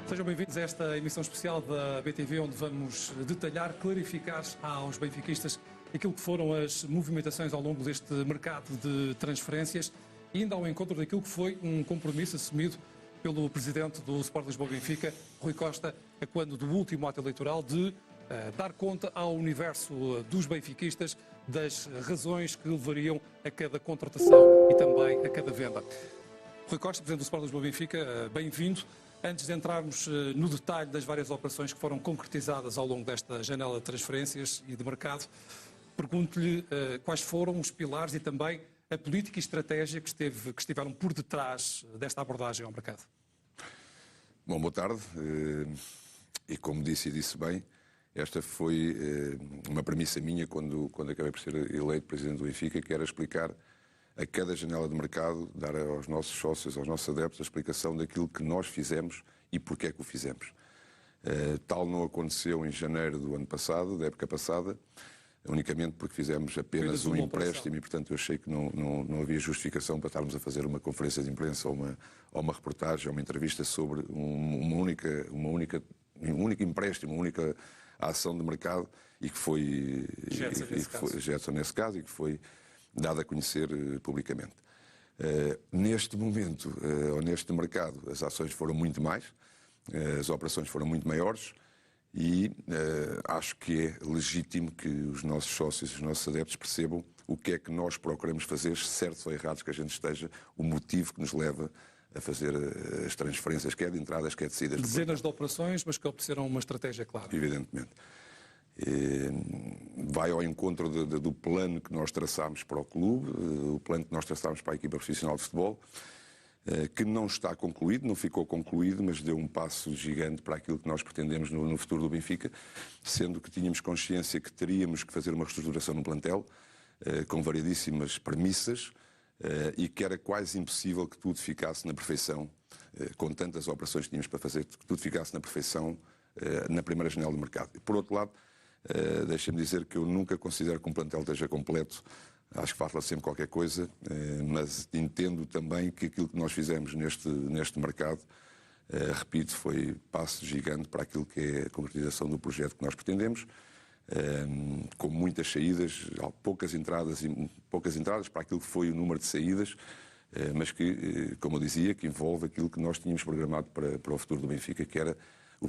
Sejam bem-vindos a esta emissão especial da BTV, onde vamos detalhar, clarificar aos benfiquistas aquilo que foram as movimentações ao longo deste mercado de transferências e ainda ao encontro daquilo que foi um compromisso assumido pelo presidente do Sport Lisboa Benfica, Rui Costa, a quando do último ato eleitoral, de dar conta ao universo dos benfiquistas das razões que levariam a cada contratação e também a cada venda. Rui Costa, presidente do Sport Lisboa Benfica, bem-vindo. Antes de entrarmos no detalhe das várias operações que foram concretizadas ao longo desta janela de transferências e de mercado, pergunto-lhe quais foram os pilares e também a política e estratégia que estiveram por detrás desta abordagem ao mercado. Bom, boa tarde. E como disse bem, esta foi uma premissa minha quando acabei por ser eleito presidente do Benfica, que era explicar a cada janela de mercado, dar aos nossos sócios, aos nossos adeptos, a explicação daquilo que nós fizemos e porque é que o fizemos. Tal não aconteceu em janeiro do ano passado, da época passada, unicamente porque fizemos apenas um empréstimo e, portanto, eu achei que não havia justificação para estarmos a fazer uma conferência de imprensa ou uma reportagem ou uma entrevista sobre um único empréstimo, uma única ação de mercado e que foi Jetson nesse caso e que foi dado a conhecer publicamente. Neste momento, ou neste mercado, as ações foram muito mais, as operações foram muito maiores e acho que é legítimo que os nossos sócios, os nossos adeptos percebam o que é que nós procuramos fazer, certos ou errados que a gente esteja, o motivo que nos leva a fazer as transferências, quer de entradas, quer de saídas. Dezenas de operações, mas que obedeceram uma estratégia clara. Evidentemente. Vai ao encontro do plano que nós traçámos para o clube, o plano que nós traçámos para a equipa profissional de futebol, que não está concluído, não ficou concluído, mas deu um passo gigante para aquilo que nós pretendemos no futuro do Benfica, sendo que tínhamos consciência que teríamos que fazer uma reestruturação no plantel, com variedíssimas premissas, e que era quase impossível que tudo ficasse na perfeição, com tantas operações que tínhamos para fazer, que tudo ficasse na perfeição na primeira janela do mercado. E, por outro lado, deixem-me dizer que eu nunca considero que um plantel esteja completo. Acho que falta sempre qualquer coisa, mas entendo também que aquilo que nós fizemos neste mercado, repito, foi passo gigante para aquilo que é a concretização do projeto que nós pretendemos, com muitas saídas, poucas entradas para aquilo que foi o número de saídas, mas que, como eu dizia, que envolve aquilo que nós tínhamos programado para o futuro do Benfica, que era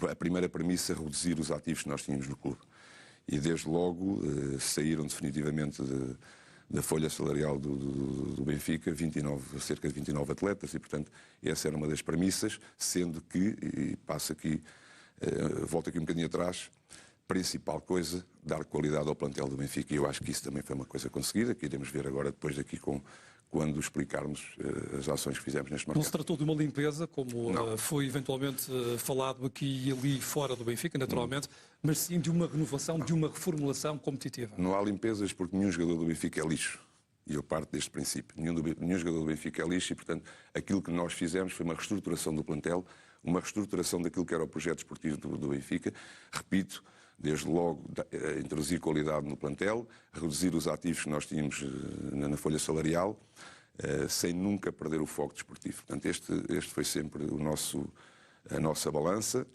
a primeira premissa, reduzir os ativos que nós tínhamos no clube. E desde logo saíram definitivamente da folha salarial do Benfica cerca de 29 atletas e, portanto, essa era uma das premissas, sendo que, e passo aqui, volto aqui um bocadinho atrás, principal coisa, dar qualidade ao plantel do Benfica, e eu acho que isso também foi uma coisa conseguida, que iremos ver agora depois daqui quando explicarmos as ações que fizemos neste mercado. Não se tratou de uma limpeza, como foi eventualmente falado aqui e ali fora do Benfica, naturalmente, mas sim de uma renovação, de uma reformulação competitiva. Não há limpezas porque nenhum jogador do Benfica é lixo. E eu parto deste princípio. Nenhum jogador do Benfica é lixo e, portanto, aquilo que nós fizemos foi uma reestruturação do plantel, uma reestruturação daquilo que era o projeto esportivo do Benfica. Repito, desde logo introduzir qualidade no plantel, reduzir os ativos que nós tínhamos na folha salarial, sem nunca perder o foco desportivo. Portanto, este foi sempre a nossa balança,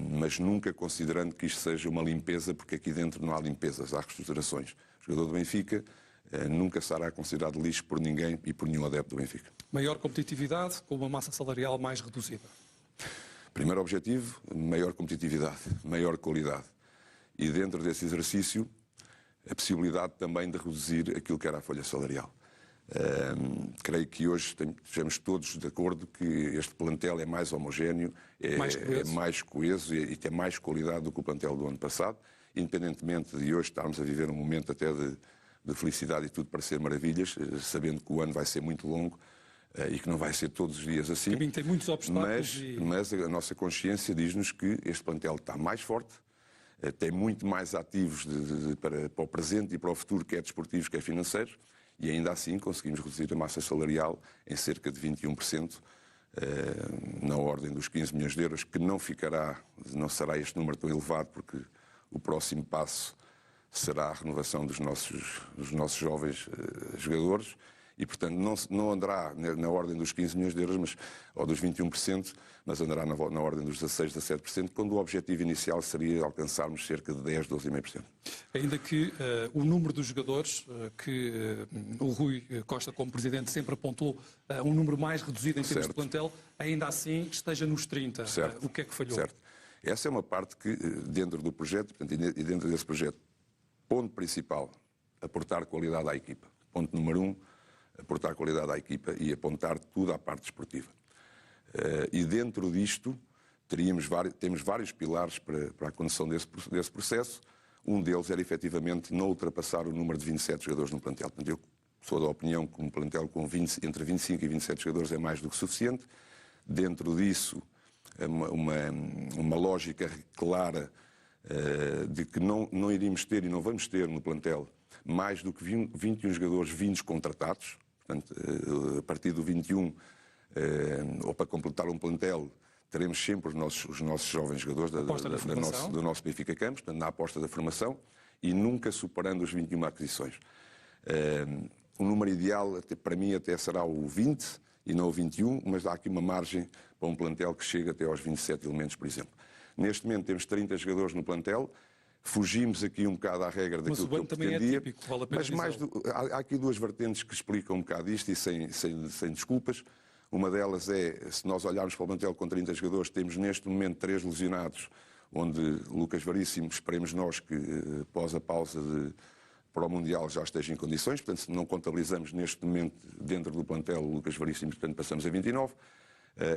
mas nunca considerando que isto seja uma limpeza, porque aqui dentro não há limpezas, há reestruturações. O jogador do Benfica nunca será considerado lixo por ninguém e por nenhum adepto do Benfica. Maior competitividade com uma massa salarial mais reduzida. Primeiro objetivo, maior competitividade, maior qualidade. E dentro desse exercício, a possibilidade também de reduzir aquilo que era a folha salarial. Creio que hoje estejamos todos de acordo que este plantel é mais homogéneo, é mais coeso e tem mais qualidade do que o plantel do ano passado, independentemente de hoje estarmos a viver um momento até de felicidade e tudo parecer maravilhas, sabendo que o ano vai ser muito longo, e que não vai ser todos os dias assim. Tem muitos obstáculos. Mas a nossa consciência diz-nos que este plantel está mais forte, tem muito mais ativos para o presente e para o futuro, quer desportivos, quer financeiros, e ainda assim conseguimos reduzir a massa salarial em cerca de 21%, na ordem dos 15 milhões de euros, que não será este número tão elevado, porque o próximo passo será a renovação dos nossos jovens jogadores, e, portanto, não andará na ordem dos 15 milhões de euros, ou dos 21%, mas andará na ordem dos 16%, 17%, quando o objetivo inicial seria alcançarmos cerca de 10%, 12,5%. Ainda que o número dos jogadores, que o Rui Costa, como presidente, sempre apontou um número mais reduzido em termos de plantel, ainda assim esteja nos 30. O que é que falhou? Certo. Essa é uma parte que, dentro do projeto, portanto, e dentro desse projeto, ponto principal, aportar qualidade à equipa. Ponto número 1, aportar qualidade à equipa e apontar tudo à parte desportiva. E dentro disto, temos vários pilares para a condução desse processo. Um deles era, efetivamente, não ultrapassar o número de 27 jogadores no plantel. Portanto, eu sou da opinião que um plantel com entre 25 e 27 jogadores é mais do que suficiente. Dentro disso, uma lógica clara de que não iríamos ter e não vamos ter no plantel mais do que 21 jogadores vindos contratados. Portanto, a partir do 21, ou para completar um plantel, teremos sempre os nossos jovens jogadores do nosso Benfica Campos, portanto, na aposta da formação, e nunca superando os 21 aquisições. O número ideal, para mim, até será o 20 e não o 21, mas há aqui uma margem para um plantel que chega até aos 27 elementos, por exemplo. Neste momento temos 30 jogadores no plantel, fugimos aqui um bocado à regra daquilo que eu pretendia. Mas o ano também é típico, vale a pena há aqui duas vertentes que explicam um bocado isto e sem desculpas. Uma delas é, se nós olharmos para o plantel com 30 jogadores, temos neste momento 3 lesionados, onde Lucas Veríssimo, esperemos nós que após a pausa para o Mundial já esteja em condições, portanto, se não contabilizamos neste momento dentro do plantel o Lucas Veríssimo, portanto, passamos a 29.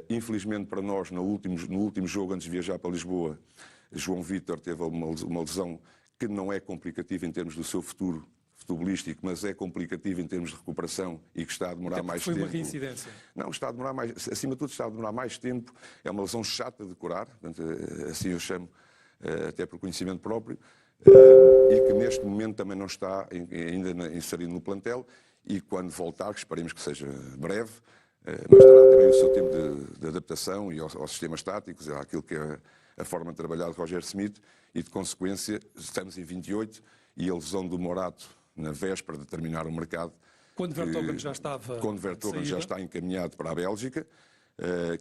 Infelizmente para nós, no último jogo antes de viajar para Lisboa, João Vítor teve uma lesão que não é complicativa em termos do seu futuro futebolístico, mas é complicativo em termos de recuperação e que está a demorar mais tempo. Foi uma reincidência? Não, está a demorar mais, acima de tudo está a demorar mais tempo, é uma lesão chata de curar, portanto, assim eu chamo, até por conhecimento próprio, e que neste momento também não está ainda inserido no plantel, e quando voltar, que esperemos que seja breve, mas terá também o seu tempo de adaptação e aos sistemas táticos, àquilo que é a forma de trabalhar de Roger Smith, e de consequência estamos em 28 e a lesão do Morato na véspera de terminar o mercado. Quando Vertonghen já estava. Quando Vertonghen já está encaminhado para a Bélgica,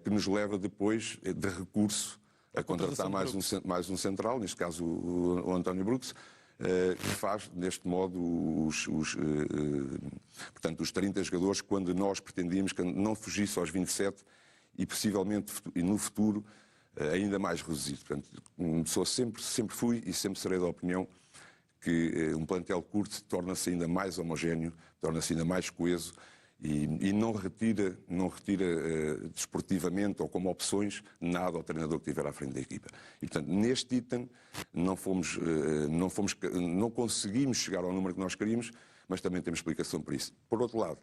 que nos leva depois de recurso a contratar mais um central, neste caso o António Brooks, que faz deste modo portanto, os 30 jogadores, quando nós pretendíamos que não fugisse aos 27 e possivelmente no futuro ainda mais reduzido. Portanto, sempre fui e sempre serei da opinião que um plantel curto torna-se ainda mais homogéneo, torna-se ainda mais coeso e não retira desportivamente ou como opções nada ao treinador que estiver à frente da equipa. E, portanto, neste item não conseguimos chegar ao número que nós queríamos, mas também temos explicação para isso. Por outro lado,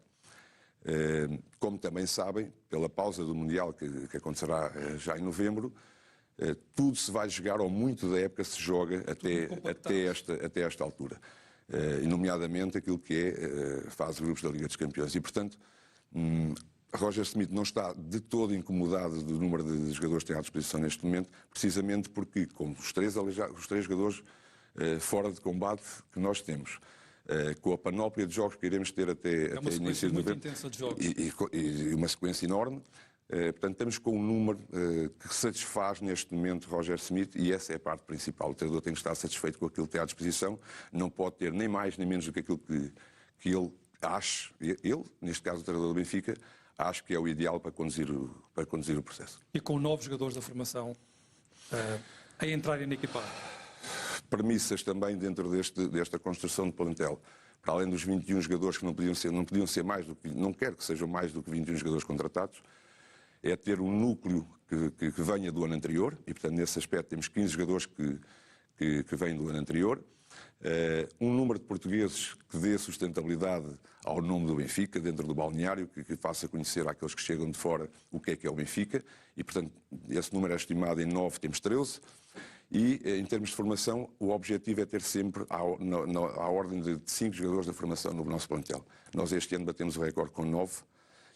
como também sabem, pela pausa do Mundial que acontecerá já em novembro, tudo se vai jogar, ou muito da época se joga até esta altura. E nomeadamente aquilo que é fase de grupos da Liga dos Campeões. E, portanto, Roger Smith não está de todo incomodado do número de jogadores que tem à disposição neste momento, precisamente porque, com os três jogadores fora de combate que nós temos, com a panóplia de jogos que iremos ter até início de novembro, e uma sequência enorme, portanto, estamos com um número que satisfaz neste momento Roger Smith, e essa é a parte principal. O treinador tem que estar satisfeito com aquilo que tem à disposição, não pode ter nem mais nem menos do que aquilo que ele acha, ele, neste caso o treinador do Benfica, acho que é o ideal para conduzir o processo. E com novos jogadores da formação a entrarem na equipa? Premissas também dentro desta construção de plantel. Para além dos 21 jogadores que não podiam ser mais do que, não quero que sejam mais do que 21 jogadores contratados, é ter um núcleo que venha do ano anterior, e portanto nesse aspecto temos 15 jogadores que vêm do ano anterior, um número de portugueses que dê sustentabilidade ao nome do Benfica, dentro do balneário, que faça conhecer àqueles que chegam de fora o que é o Benfica, e portanto esse número é estimado em 9, temos 13, e em termos de formação o objetivo é ter sempre à ordem de 5 jogadores da formação no nosso plantel. Nós este ano batemos o recorde com 9,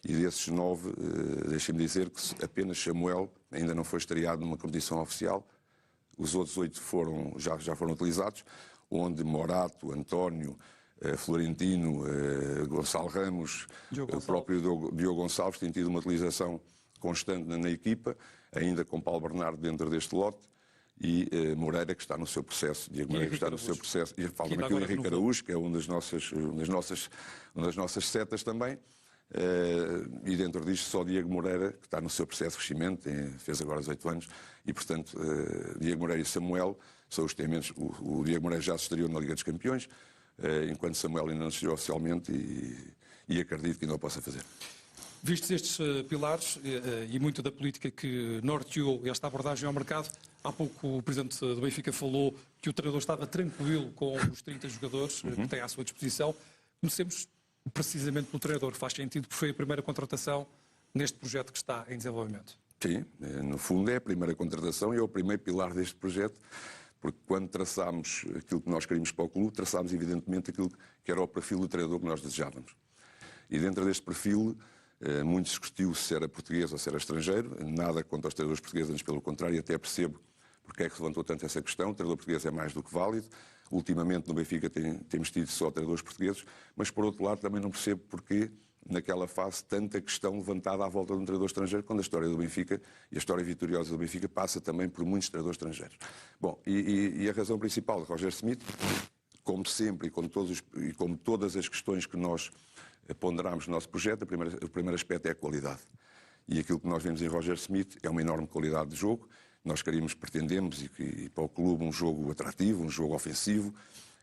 e desses 9, deixem-me dizer que apenas Samuel ainda não foi estreado numa competição oficial, os outros 8 já foram utilizados, onde Morato, António, Florentino, Gonçalo Ramos, o próprio Diogo Gonçalves tem tido uma utilização constante na equipa, ainda com Paulo Bernardo dentro deste lote, e Moreira, que está no seu processo, Diego Moreira, que está no seu processo, e falta-me aqui o Henrique Araújo, que é uma das nossas setas também, e dentro disto só Diego Moreira, que está no seu processo de crescimento, fez agora 18 anos, e portanto Diego Moreira e Samuel são os que têm menos. O Diego Moreira já se estreou na Liga dos Campeões, enquanto Samuel ainda não se estreou oficialmente, e acredito que ainda o possa fazer. Vistos estes pilares e muito da política que norteou esta abordagem ao mercado, há pouco o Presidente do Benfica falou que o treinador estava tranquilo com os 30 jogadores que tem à sua disposição. Comecemos precisamente pelo treinador. Faz sentido porque foi a primeira contratação neste projeto que está em desenvolvimento. Sim, no fundo é a primeira contratação e é o primeiro pilar deste projeto, porque quando traçámos aquilo que nós queríamos para o clube, traçámos evidentemente aquilo que era o perfil do treinador que nós desejávamos. E dentro deste perfil, muito se discutiu se era português ou se era estrangeiro, nada contra os treinadores portugueses, antes pelo contrário, até percebo porque é que se levantou tanto essa questão. O treinador português é mais do que válido. Ultimamente no Benfica temos tido só treinadores portugueses, mas por outro lado também não percebo porque naquela fase tanta questão levantada à volta de um treinador estrangeiro, quando a história do Benfica e a história vitoriosa do Benfica passa também por muitos treinadores estrangeiros. Bom, e a razão principal de Roger Smith, como sempre e como todas as questões que nós ponderámos no nosso projeto, o primeiro aspecto é a qualidade. E aquilo que nós vemos em Roger Smith é uma enorme qualidade de jogo. Nós pretendemos e para o clube um jogo atrativo, um jogo ofensivo,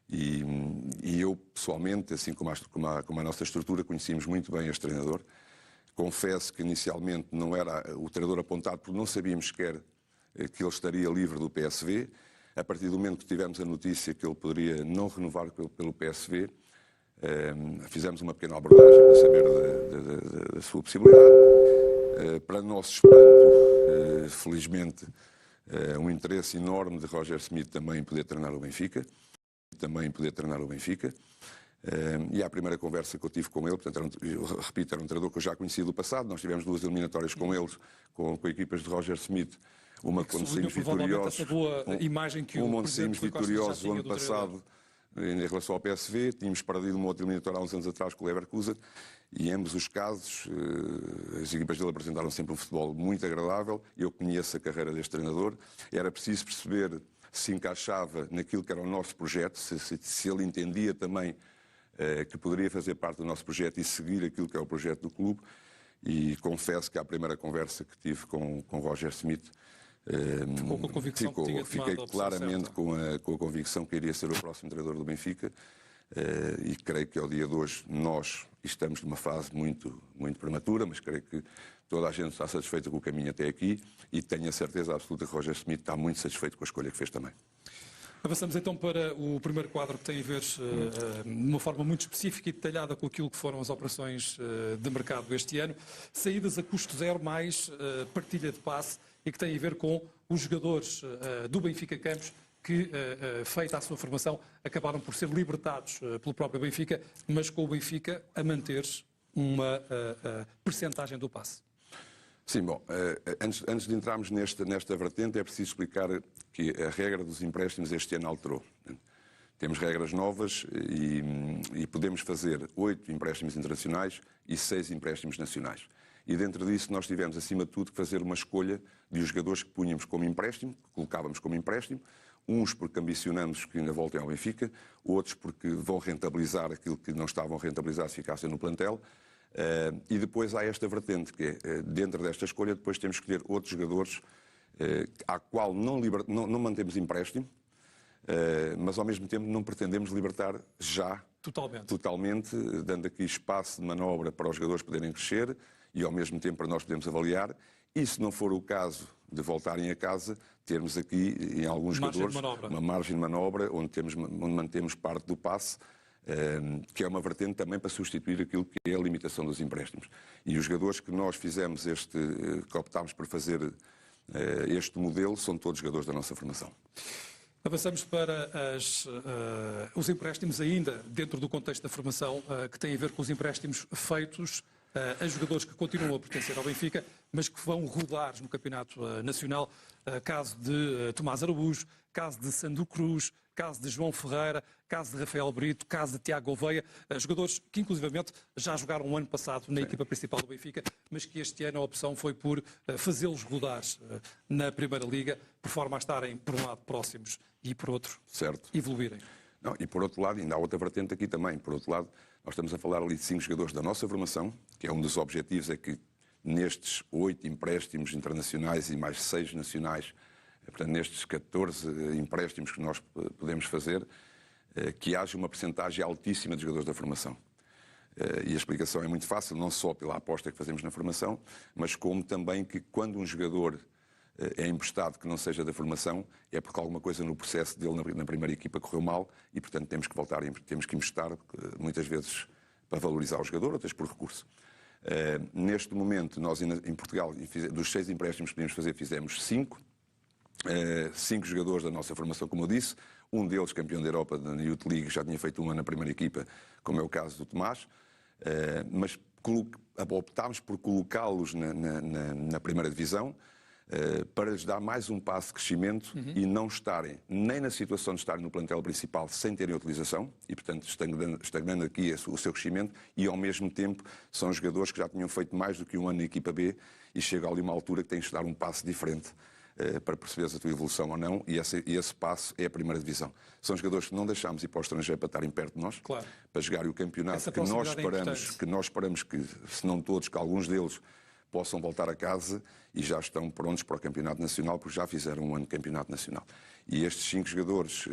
e eu pessoalmente, assim como a nossa estrutura, conhecíamos muito bem este treinador. Confesso que inicialmente não era o treinador apontado, porque não sabíamos sequer que ele estaria livre do PSV. A partir do momento que tivemos a notícia que ele poderia não renovar pelo PSV, fizemos uma pequena abordagem para saber da sua possibilidade. Para nosso espanto, felizmente, um interesse enorme de Roger Smith também em poder treinar o Benfica. E a primeira conversa que eu tive com ele, portanto, repito, era um treinador que eu já conhecia do passado. Nós tivemos 2 eliminatórias com eles, com equipas de Roger Smith. Uma quando saímos vitoriosos, onde saímos vitoriosos o ano passado em relação ao PSV, tínhamos perdido uma outra eliminatória há uns anos atrás com o Leverkusen, e em ambos os casos as equipas dele apresentaram sempre um futebol muito agradável. Eu conheço a carreira deste treinador, era preciso perceber se encaixava naquilo que era o nosso projeto, se ele entendia também que poderia fazer parte do nosso projeto e seguir aquilo que é o projeto do clube, e confesso que à primeira conversa que tive com Roger Smith, ficou com a convicção que tinha fiquei tomado claramente com a convicção que iria ser o próximo treinador do Benfica, e creio que ao dia de hoje nós estamos numa fase muito prematura, mas creio que toda a gente está satisfeita com o caminho até aqui, e tenho a certeza absoluta que Roger Smith está muito satisfeito com a escolha que fez também. Avançamos então para o primeiro quadro, que tem a ver de uma forma muito específica e detalhada com aquilo que foram as operações de mercado este ano. Saídas a custo zero mais partilha de passe, e que tem a ver com os jogadores do Benfica Campos que, feita a sua formação, acabaram por ser libertados pelo próprio Benfica, mas com o Benfica a manter uma percentagem do passe. Sim, bom, antes de entrarmos nesta vertente, é preciso explicar que a regra dos empréstimos este ano alterou. Temos regras novas e podemos fazer 8 empréstimos internacionais e 6 empréstimos nacionais. E dentro disso nós tivemos, acima de tudo, que fazer uma escolha de os jogadores que punhamos como empréstimo, que colocávamos como empréstimo, uns porque ambicionamos que ainda voltem ao Benfica, outros porque vão rentabilizar aquilo que não estavam a rentabilizar se ficassem no plantel. E depois há esta vertente, que é, dentro desta escolha, depois temos que escolher outros jogadores à qual não mantemos empréstimo, mas ao mesmo tempo não pretendemos libertar já totalmente, dando aqui espaço de manobra para os jogadores poderem crescer e ao mesmo tempo para nós podermos avaliar. E se não for o caso de voltarem a casa, termos aqui em alguns jogadores uma margem de manobra onde mantemos parte do passe, que é uma vertente também para substituir aquilo que é a limitação dos empréstimos. E os jogadores que nós fizemos que optámos por fazer este modelo, são todos jogadores da nossa formação. Avançamos para os empréstimos ainda dentro do contexto da formação, que tem a ver com os empréstimos feitos a jogadores que continuam a pertencer ao Benfica, mas que vão rodar no Campeonato Nacional. Caso de Tomás Araújo, caso de Sandro Cruz, caso de João Ferreira, caso de Rafael Brito, caso de Tiago Gouveia, jogadores que inclusivamente já jogaram o ano passado na equipa principal do Benfica, mas que este ano a opção foi por fazê-los rodar na Primeira Liga, por forma a estarem, por um lado, próximos e, por outro, certo, evoluírem. Não, e por outro lado, ainda há outra vertente aqui também. Por outro lado, nós estamos a falar ali de 5 jogadores da nossa formação, que é um dos objetivos, é que nestes 8 empréstimos internacionais e mais 6 nacionais, portanto, nestes 14 empréstimos que nós podemos fazer, que haja uma percentagem altíssima de jogadores da formação. E a explicação é muito fácil, não só pela aposta que fazemos na formação, mas como também que quando um jogador é emprestado que não seja da formação, é porque alguma coisa no processo dele na primeira equipa correu mal e, portanto, temos que voltar, temos que emprestar, muitas vezes para valorizar o jogador, outras por recurso. Neste momento, nós em Portugal, dos 6 empréstimos que podíamos fazer, fizemos 5. 5 jogadores da nossa formação, como eu disse, um deles campeão da Europa na Youth League, já tinha feito um ano na primeira equipa, como é o caso do Tomás, mas optámos por colocá-los na primeira divisão para lhes dar mais um passo de crescimento e não estarem nem na situação de estarem no plantel principal sem terem utilização e, portanto, estagnando aqui o seu crescimento e, ao mesmo tempo, são jogadores que já tinham feito mais do que um ano na equipa B e chega ali uma altura que tens de dar um passo diferente para perceberes a tua evolução ou não, e esse passo é a primeira divisão. São jogadores que não deixámos ir para o estrangeiro para estarem perto de nós, claro, para jogar o campeonato que nós esperamos que, se não todos, que alguns deles possam voltar a casa e já estão prontos para o campeonato nacional, porque já fizeram um ano de campeonato nacional. E estes 5 jogadores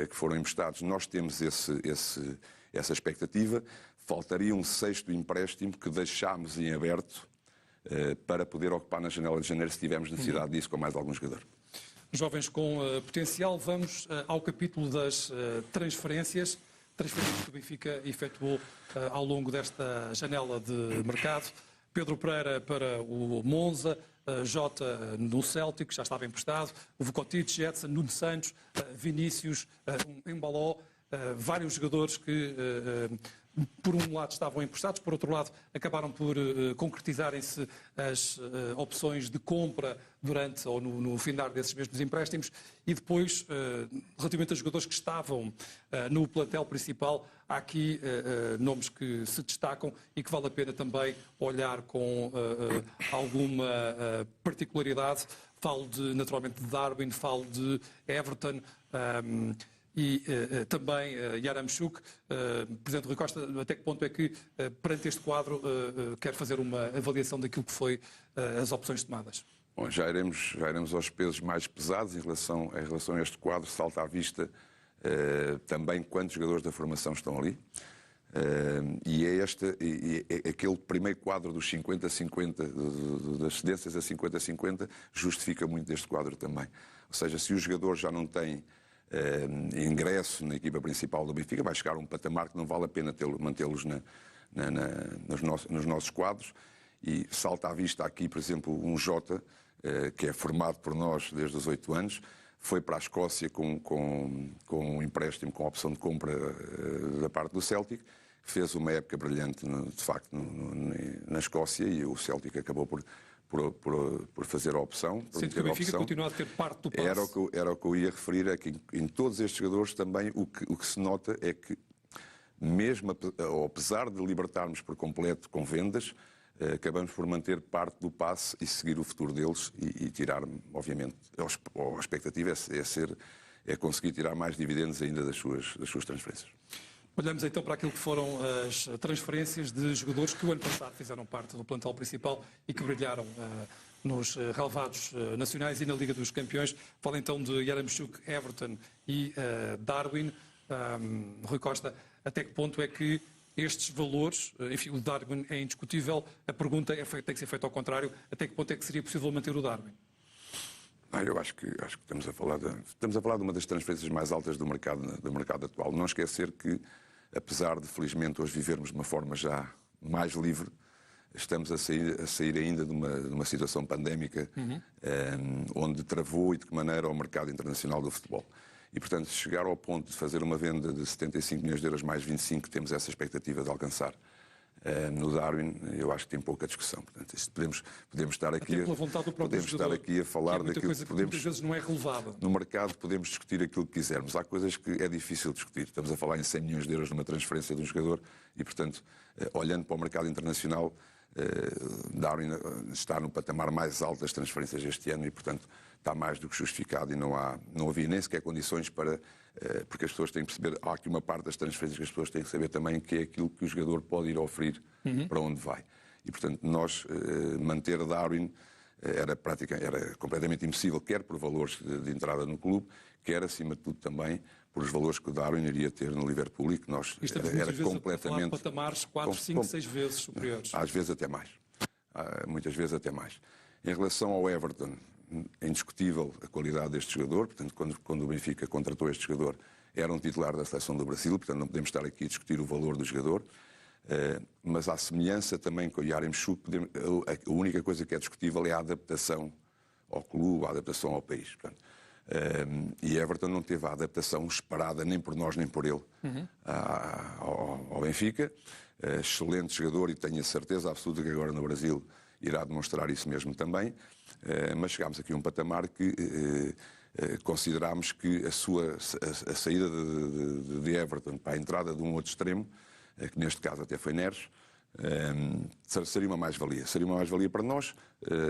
que foram emprestados, nós temos essa expectativa. Faltaria um 6º empréstimo que deixámos em aberto para poder ocupar na janela de janeiro, se tivermos necessidade disso, com mais algum jogador. Jovens com potencial, vamos ao capítulo das transferências que o Benfica efetuou ao longo desta janela de mercado. Pedro Pereira para o Monza, Jota no Celtic, já estava emprestado, o Vukotic, Jetson, Nuno Santos, Vinícius, Embaló, vários jogadores que por um lado estavam emprestados, por outro lado acabaram por concretizarem-se as opções de compra durante ou no findar desses mesmos empréstimos e depois, relativamente a jogadores que estavam no plantel principal, há aqui nomes que se destacam e que vale a pena também olhar com alguma particularidade. Falo naturalmente de Darwin, falo de Everton, e também Yaramchuk. Presidente Rui Costa, até que ponto é que, perante este quadro, quer fazer uma avaliação daquilo que foi as opções tomadas? Bom, já iremos aos pesos mais pesados em relação a este quadro. Salta à vista também quantos jogadores da formação estão ali. E é aquele primeiro quadro dos 50-50, das cedências a 50-50, justifica muito deste quadro também. Ou seja, se os jogadores já não têm ingresso na equipa principal do Benfica, vai chegar a um patamar que não vale a pena mantê-los nos nossos quadros. E salta à vista aqui, por exemplo, um Jota, que é formado por nós desde os 8 anos, foi para a Escócia com um empréstimo com opção de compra da parte do Celtic, fez uma época brilhante, de facto, na Escócia, e o Celtic acabou por fazer a opção. Sendo que o Benfica continua a ter parte do passe. Era o que eu ia referir, é que em todos estes jogadores também o que se nota é que, mesmo apesar de libertarmos por completo com vendas, acabamos por manter parte do passe e seguir o futuro deles e tirar, obviamente, a expectativa é conseguir tirar mais dividendos ainda das suas transferências. Olhamos então para aquilo que foram as transferências de jogadores que o ano passado fizeram parte do plantel principal e que brilharam nos relevados nacionais e na Liga dos Campeões. Fala então de Yaramchuk, Everton e Darwin. Rui Costa, até que ponto é que estes valores, enfim, o Darwin é indiscutível, a pergunta tem que ser feita ao contrário, até que ponto é que seria possível manter o Darwin? Eu acho que estamos a falar de uma das transferências mais altas do mercado atual. Não esquecer que, apesar de felizmente hoje vivermos de uma forma já mais livre, estamos a sair ainda de uma situação pandémica onde travou e de que maneira o mercado internacional do futebol. E, portanto, se chegar ao ponto de fazer uma venda de 75 milhões de euros mais 25, que temos essa expectativa de alcançar no Darwin, eu acho que tem pouca discussão. Portanto, isto podemos estar aqui, a falar daquilo que muitas vezes não é relevada. No mercado podemos discutir aquilo que quisermos. Há coisas que é difícil discutir. Estamos a falar em 100 milhões de euros numa transferência de um jogador e, portanto, olhando para o mercado internacional, Darwin está no patamar mais alto das transferências este ano e, portanto, está mais do que justificado e não havia nem sequer condições para... Porque as pessoas têm que perceber, há aqui uma parte das transferências que as pessoas têm que saber também, que é aquilo que o jogador pode ir oferir para onde vai. E, portanto, nós manter Darwin era completamente impossível, quer por valores de entrada no clube, quer, acima de tudo, também por os valores que o Darwin iria ter no Liverpool e que nós era completamente... patamares 4, 5, 6 vezes superiores. Às vezes até mais. Muitas vezes até mais. Em relação ao Everton, é indiscutível a qualidade deste jogador. Portanto, quando o Benfica contratou este jogador, era um titular da seleção do Brasil, portanto não podemos estar aqui a discutir o valor do jogador. Mas à semelhança também com o Yaremchuk, a única coisa que é discutível é a adaptação ao clube, a adaptação ao país. Portanto, e Everton não teve a adaptação esperada nem por nós nem por ele ao Benfica. Excelente jogador e tenho a certeza absoluta que agora no Brasil irá demonstrar isso mesmo também. Mas chegámos aqui a um patamar que considerámos que a saída de Everton para a entrada de um outro extremo, que neste caso até foi Neres, seria uma mais-valia. Seria uma mais-valia para nós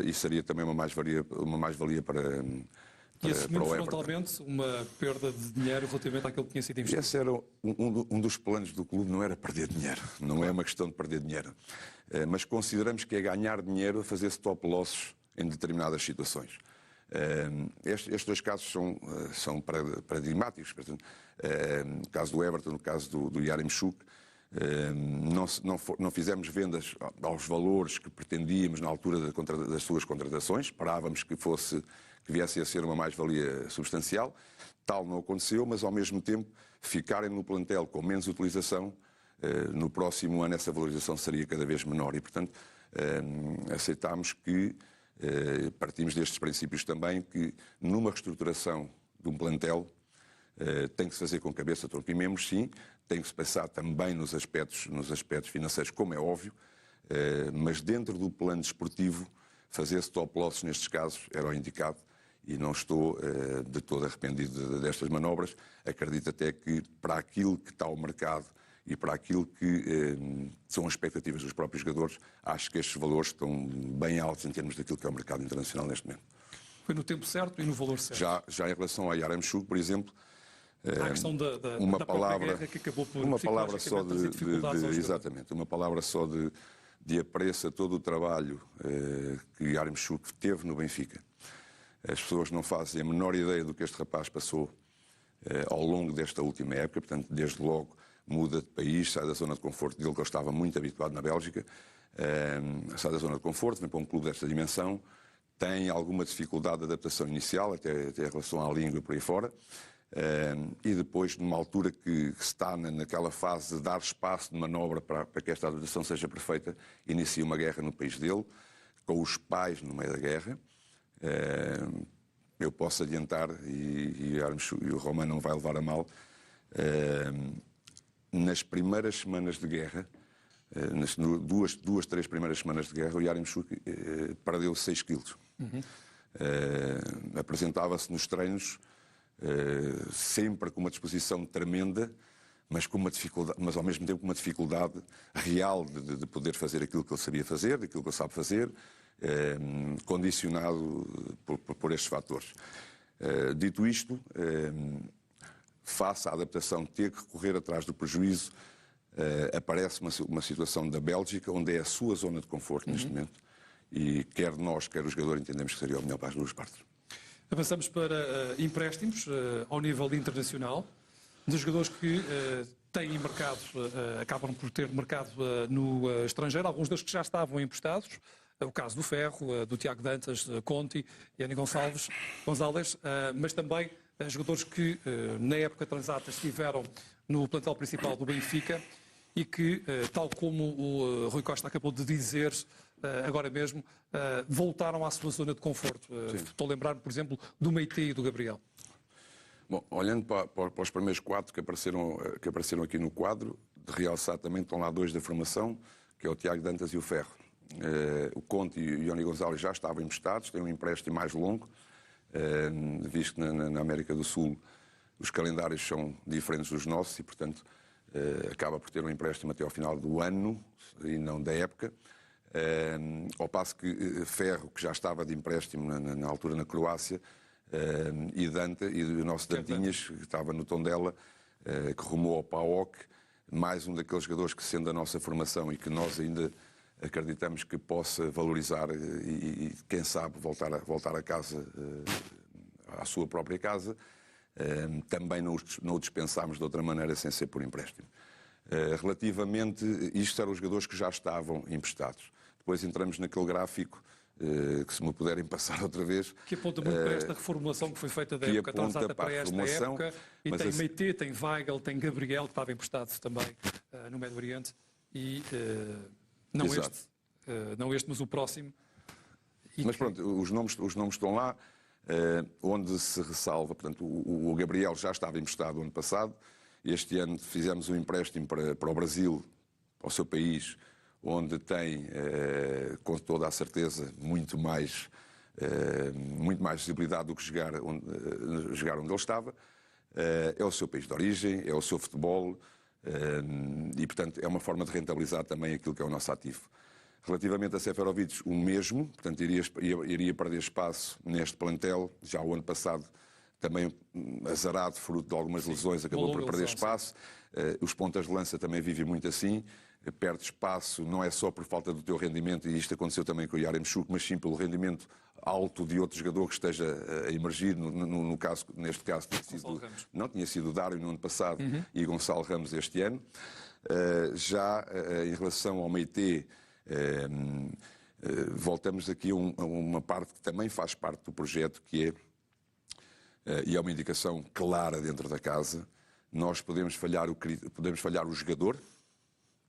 e seria também uma mais-valia para e assumindo frontalmente uma perda de dinheiro relativamente àquilo que tinha sido investido. Esse era um dos planos do clube, não era perder dinheiro. Não é uma questão de perder dinheiro. Mas consideramos que é ganhar dinheiro a fazer stop losses em determinadas situações. Estes dois casos são paradigmáticos. Portanto, no caso do Everton, no caso do Yaremchuk, não fizemos vendas aos valores que pretendíamos na altura das suas contratações. Esperávamos que viesse a ser uma mais-valia substancial. Tal não aconteceu, mas ao mesmo tempo ficarem no plantel com menos utilização, no próximo ano essa valorização seria cada vez menor. E, portanto, aceitámos que partimos destes princípios também, que numa reestruturação de um plantel tem que se fazer com cabeça, tronco e membros, sim, tem que se pensar também nos aspectos financeiros, como é óbvio, mas dentro do plano desportivo, fazer stop losses nestes casos era o indicado e não estou de todo arrependido destas manobras. Acredito até que para aquilo que está o mercado e para aquilo que são as expectativas dos próprios jogadores, acho que estes valores estão bem altos em termos daquilo que é o mercado internacional neste momento. Foi no tempo certo e no valor certo. Já em relação a Yaremchuk, por exemplo, a questão da guerra que acabou por uma palavra só exatamente, uma palavra só de apreço a todo o trabalho que Yaremchuk teve no Benfica. As pessoas não fazem a menor ideia do que este rapaz passou ao longo desta última época, portanto, desde logo muda de país, sai da zona de conforto dele, que ele estava muito habituado na Bélgica, sai da zona de conforto, vem para um clube desta dimensão, tem alguma dificuldade de adaptação inicial, até em relação à língua e por aí fora, e depois, numa altura que se está naquela fase de dar espaço de manobra para que esta adaptação seja perfeita, inicia uma guerra no país dele, com os pais no meio da guerra. Eu posso adiantar, e o Romano não vai levar a mal, nas primeiras semanas de guerra, nas duas, três primeiras semanas de guerra, o Yaremchuk perdeu 6 quilos. Apresentava-se nos treinos sempre com uma disposição tremenda, mas ao mesmo tempo com uma dificuldade real de poder fazer aquilo que ele sabia fazer, daquilo que ele sabe fazer, condicionado por estes fatores. Dito isto, face à adaptação, ter que correr atrás do prejuízo, aparece uma situação da Bélgica, onde é a sua zona de conforto neste momento, e quer nós, quer o jogador, entendemos que seria o melhor para as duas partes. Avançamos para empréstimos ao nível internacional, dos jogadores que têm mercado, acabam por ter mercado no estrangeiro, alguns deles que já estavam emprestados, o caso do Ferro, do Tiago Dantas, Conti e Ani Gonçalves, mas também jogadores que na época transata estiveram no plantel principal do Benfica e que, tal como o Rui Costa acabou de dizer agora mesmo, voltaram à sua zona de conforto. Estou a lembrar-me, por exemplo, do Meite e do Gabriel. Bom, olhando para os primeiros 4 que apareceram aqui no quadro, de realçar também, estão lá 2 da formação, que é o Tiago Dantas e o Ferro. O Conte e o Ioni Gonzalez já estavam emprestados, têm um empréstimo mais longo, visto que na América do Sul os calendários são diferentes dos nossos e, portanto, acaba por ter um empréstimo até ao final do ano e não da época. Ao passo que Ferro, que já estava de empréstimo na altura na Croácia, e o nosso Dantinhas, que estava no Tondela, que rumou ao PAOK, mais um daqueles jogadores que, sendo a nossa formação e que nós ainda acreditamos que possa valorizar e quem sabe, voltar a casa, à sua própria casa, também não o dispensámos de outra maneira sem ser por empréstimo. Relativamente, isto eram os jogadores que já estavam emprestados. Depois entramos naquele gráfico, que se me puderem passar outra vez... Que aponta muito para esta reformulação que foi feita da época transata para esta época. E tem Meite, tem Weigl, tem Gabriel, que estava emprestado também no Médio Oriente. E não este, mas o próximo. Mas pronto, os nomes estão lá, onde se ressalva, portanto, o Gabriel já estava emprestado ano passado. Este ano fizemos um empréstimo para o Brasil, para o seu país, onde tem, com toda a certeza, muito mais visibilidade do que jogar onde ele estava. É o seu país de origem, é o seu futebol, e, portanto, é uma forma de rentabilizar também aquilo que é o nosso ativo. Relativamente a Seferovic, o mesmo, portanto, iria perder espaço neste plantel. Já o ano passado, também azarado, fruto de algumas lesões, acabou por perder espaço. Os pontas de lança também vivem muito assim. Perde espaço, não é só por falta do teu rendimento, e isto aconteceu também com o Yaremchuk, mas sim pelo rendimento alto de outro jogador que esteja a emergir. Neste caso, tinha sido o Dário no ano passado e Gonçalo Ramos este ano. Já em relação ao Meite, voltamos aqui a uma parte que também faz parte do projeto, que é, e é uma indicação clara dentro da casa, nós podemos falhar o jogador,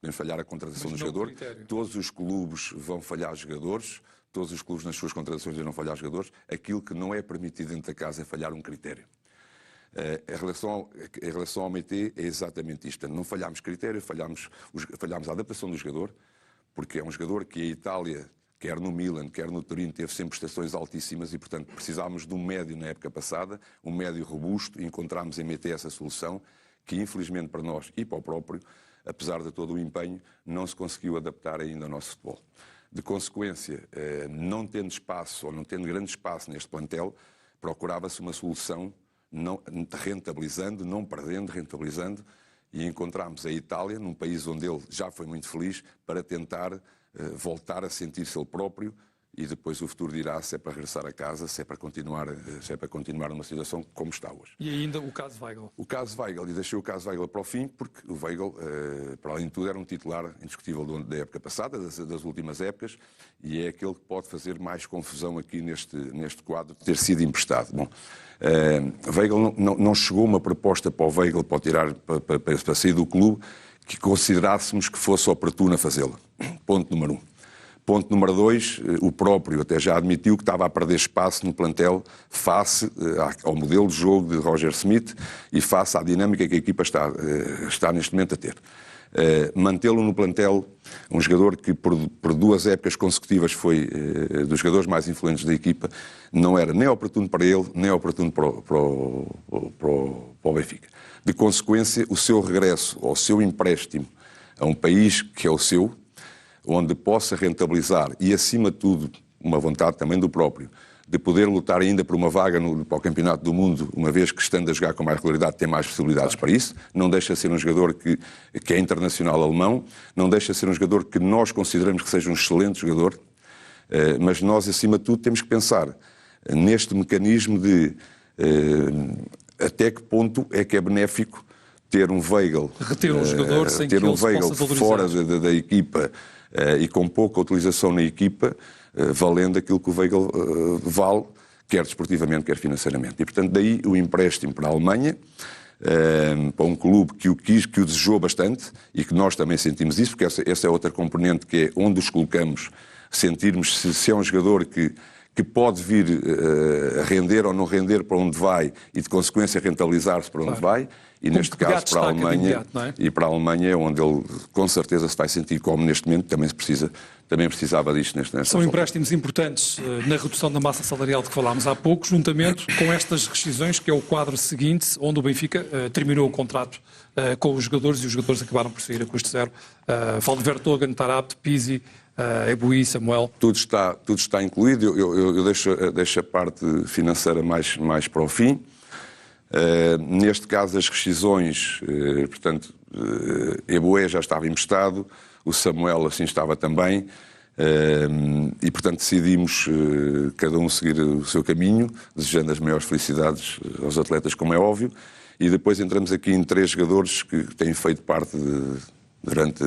podemos falhar a contratação do jogador, todos os clubes vão falhar jogadores, todos os clubes nas suas contratações vão falhar jogadores. Aquilo que não é permitido dentro da casa é falhar um critério. Em relação ao Meite, é exatamente isto. Não falhámos critério, falhámos a adaptação do jogador, porque é um jogador que a Itália, quer no Milan, quer no Torino, teve sempre prestações altíssimas e, portanto, precisámos de um médio na época passada, um médio robusto, e encontramos em Meite essa solução, que infelizmente para nós e para o próprio, apesar de todo o empenho, não se conseguiu adaptar ainda ao nosso futebol. De consequência, não tendo espaço, ou não tendo grande espaço neste plantel, procurava-se uma solução rentabilizando, não perdendo, rentabilizando, e encontramos a Itália, num país onde ele já foi muito feliz, para tentar voltar a sentir-se ele próprio, e depois o futuro dirá se é para regressar a casa, se é para continuar numa situação como está hoje. E ainda o caso Weigl. O caso Weigl, e deixei o caso Weigl para o fim, porque o Weigl, para além de tudo, era um titular indiscutível da época passada, das últimas épocas, e é aquele que pode fazer mais confusão aqui neste quadro de ter sido emprestado. Bom, Weigl não chegou uma proposta para o Weigl para sair do clube que considerássemos que fosse oportuna fazê-la. Ponto número 1. Ponto número 2, o próprio até já admitiu que estava a perder espaço no plantel face ao modelo de jogo de Roger Smith e face à dinâmica que a equipa está neste momento a ter. Mantê-lo no plantel, um jogador que por 2 épocas consecutivas foi dos jogadores mais influentes da equipa, não era nem oportuno para ele, nem oportuno para o Benfica. De consequência, o seu regresso ou o seu empréstimo a um país que é o seu, onde possa rentabilizar e, acima de tudo, uma vontade também do próprio, de poder lutar ainda por uma vaga para o Campeonato do Mundo, uma vez que, estando a jogar com mais regularidade, tem mais possibilidades para isso. Não deixa de ser um jogador que é internacional alemão, não deixa de ser um jogador que nós consideramos que seja um excelente jogador, mas nós, acima de tudo, temos que pensar neste mecanismo de até que ponto é que é benéfico ter um Weigl, reter um jogador sem ter um Weigl fora da equipa, e com pouca utilização na equipa, valendo aquilo que o Weigl vale, quer desportivamente, quer financeiramente. E, portanto, daí o empréstimo para a Alemanha, para um clube que o quis, que o desejou bastante, e que nós também sentimos isso, porque essa é outra componente, que é onde os colocamos, sentirmos se é um jogador que que pode vir a render ou não render para onde vai e, de consequência, rentabilizar-se para onde vai. E, neste caso, para a Alemanha, imediato, não é? E para a Alemanha é onde ele, com certeza, se vai sentir como neste momento, também precisava disto nesta São empréstimos importantes na redução da massa salarial de que falámos há pouco, juntamente com estas rescisões, que é o quadro seguinte, onde o Benfica terminou o contrato com os jogadores e os jogadores acabaram por sair a custo zero. Falo de Vertonghen, Taarabt, Pizzi, Eboué, Samuel. Tudo está incluído. Eu deixo a parte financeira mais para o fim. Neste caso, as rescisões, portanto, Eboué já estava emprestado, o Samuel assim estava também, e portanto decidimos cada um seguir o seu caminho, desejando as maiores felicidades aos atletas, como é óbvio, e depois entramos aqui em 3 jogadores que têm feito parte durante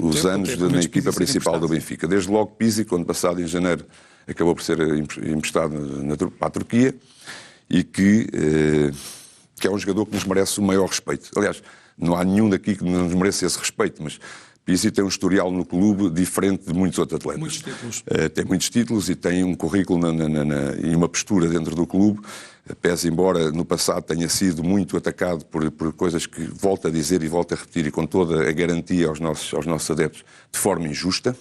os anos na equipa principal do Benfica. Desde logo Pizzi, que ano passado, em janeiro, acabou por ser emprestado para a Turquia, e que é um jogador que nos merece o maior respeito. Aliás, não há nenhum daqui que nos mereça esse respeito, mas Pizzi tem um historial no clube diferente de muitos outros atletas. Muitos títulos. Tem muitos títulos e tem um currículo e uma postura dentro do clube, pese embora no passado tenha sido muito atacado por coisas que, volto a dizer e volto a repetir, e com toda a garantia aos nossos adeptos, de forma injusta.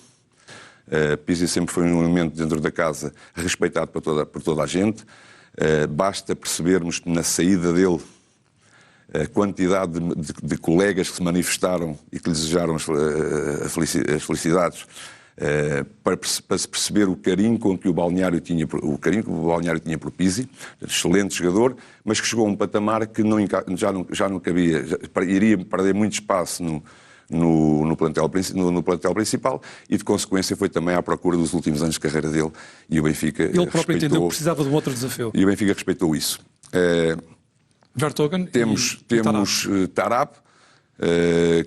Pizzi sempre foi um elemento dentro da casa respeitado por toda a gente. Basta percebermos na saída dele a quantidade de colegas que se manifestaram e que lhe desejaram as felicidades, para se perceber o carinho que o balneário tinha por Pizzi, excelente jogador, mas que chegou a um patamar que já não cabia, iria perder muito espaço no plantel principal, e de consequência foi também à procura dos últimos anos de carreira dele, e o Benfica ele próprio entendeu que precisava de um outro desafio. E o Benfica respeitou isso. Vertonghen temos Taarabt,